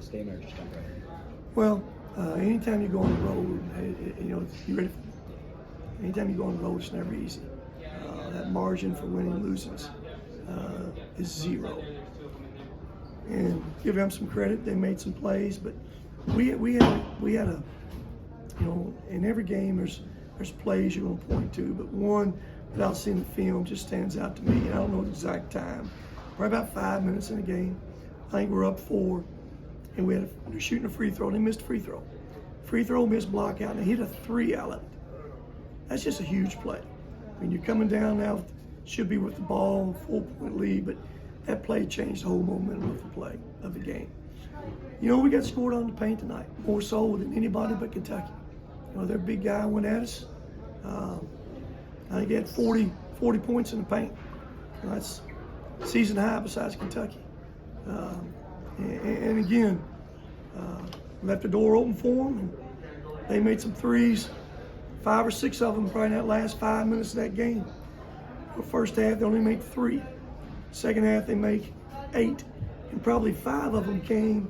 the statement or just jump right in? Well, anytime you go on the road, you know, you ready? Anytime you go on the road, it's never easy. That margin for winning and losing is 0. And give them some credit; they made some plays, but we had a, you know, in every game there's plays you're going to point to, but one without seeing the film just stands out to me. And I don't know the exact time. Right about 5 minutes in the game, I think we're up 4, and they're shooting a free throw, and they missed a free throw. Free throw, missed block out, and they hit a 3 outlet. That's just a huge play. I mean, you're coming down now, should be with the ball, 4-point lead, but that play changed the whole momentum of the play, of the game. You know, we got scored on the paint tonight, more so than anybody but Kentucky. You know, their big guy went at us. I think he had 40 points in the paint. That's season high besides Kentucky. And again, left the door open for them, and they made some threes, 5 or 6 of them probably in that last 5 minutes of that game. The first half, they only made 3. Second half, they make 8. And probably 5 of them came,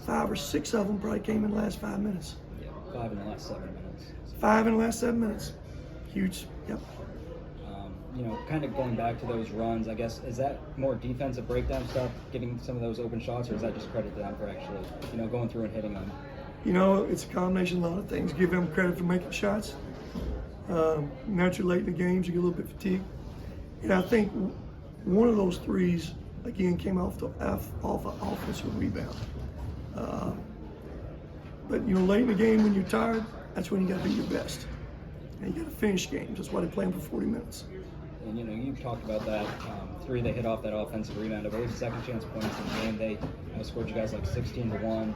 5 or 6 of them probably came in the last 5 minutes. Yeah, 5 in the last 7 minutes. 5 in the last 7 minutes. Huge, yep. You know, kind of going back to those runs, I guess, is that more defensive breakdown stuff, getting some of those open shots, or is that just credit to them for actually, you know, going through and hitting them? You know, it's a combination of a lot of things. Give them credit for making shots. Naturally, late in the games, you get a little bit fatigued. And I think one of those threes, again, came off an offensive rebound. But, you know, late in the game when you're tired, that's when you got to be your best. And you got to finish games. That's why they play them for 40 minutes. And, you know, you talked about that 3 they hit off that offensive rebound. I believe second chance points in the game. They scored you guys like 16-1.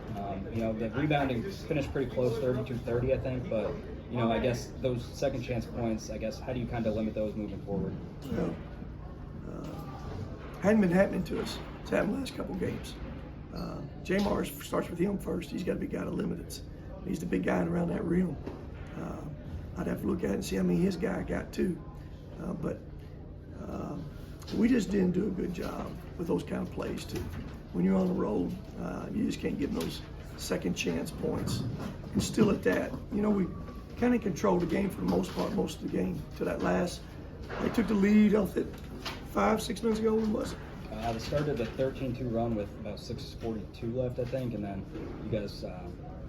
You know, the rebounding finished pretty close, 32-30, I think. But, you know, I guess those second chance points, I guess, how do you kind of limit those moving forward? Well, hadn't been happening to us. It's happened the last couple games. Jamar starts with him first. He's got to be a guy to limit it. He's the big guy around that rim. I'd have to look at it and see how many his guy got too. But we just didn't do a good job with those kind of plays too. When you're on the road, you just can't give them those second chance points. And still at that, you know, we kind of controlled the game for the most part, most of the game. To that last, they took the lead off it 5-6 minutes ago. When was it? They started a 13-2 run with about 6:42 left, I think, and then you guys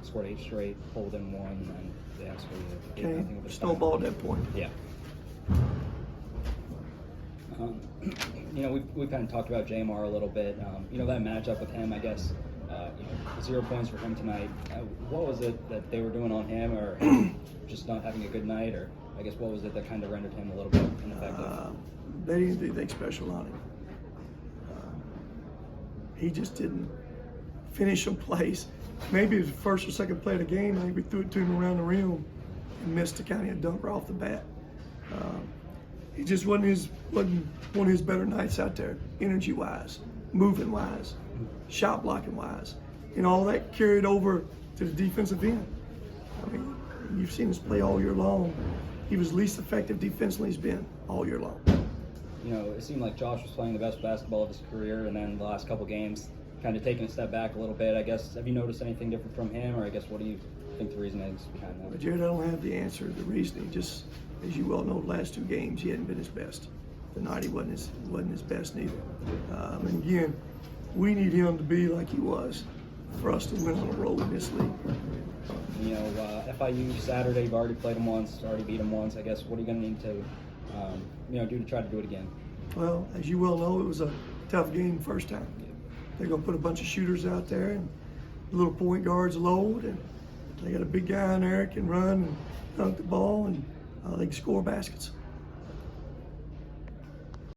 scored 8 straight, pulled in 1, and then they actually Okay, snowball at that point. Yeah. You know, we've kind of talked about Jamar a little bit. You know, that matchup with him, I guess, you know, 0 points for him tonight. What was it that they were doing on him, or him just not having a good night, or I guess what was it that kind of rendered him a little bit ineffective? They didn't do anything special on him. He just didn't finish some plays. Maybe the first or second play of the game, I think we threw it to him around the rim and missed a kind of dunker off the bat. It just wasn't one of his better nights out there, energy-wise, moving-wise, shot blocking-wise. And all that carried over to the defensive end. I mean, you've seen us play all year long. He was least effective defensively he's been all year long. You know, it seemed like Josh was playing the best basketball of his career, and then the last couple games kind of taking a step back a little bit. I guess, have you noticed anything different from him, or I guess what do you think the reason is behind that? But Jared, I don't have the answer. The reasoning, just as you well know, the last 2 games he hadn't been his best. Tonight he wasn't his best neither. And again, we need him to be like he was for us to win on the road in this league. You know, FIU Saturday, you've already played them once, already beat them once. I guess, what are you going to need to, you know, do to try to do it again? Well, as you well know, it was a tough game the first time. They're going to put a bunch of shooters out there, and the little point guards load, and they got a big guy in there that can run and dunk the ball, and they can score baskets.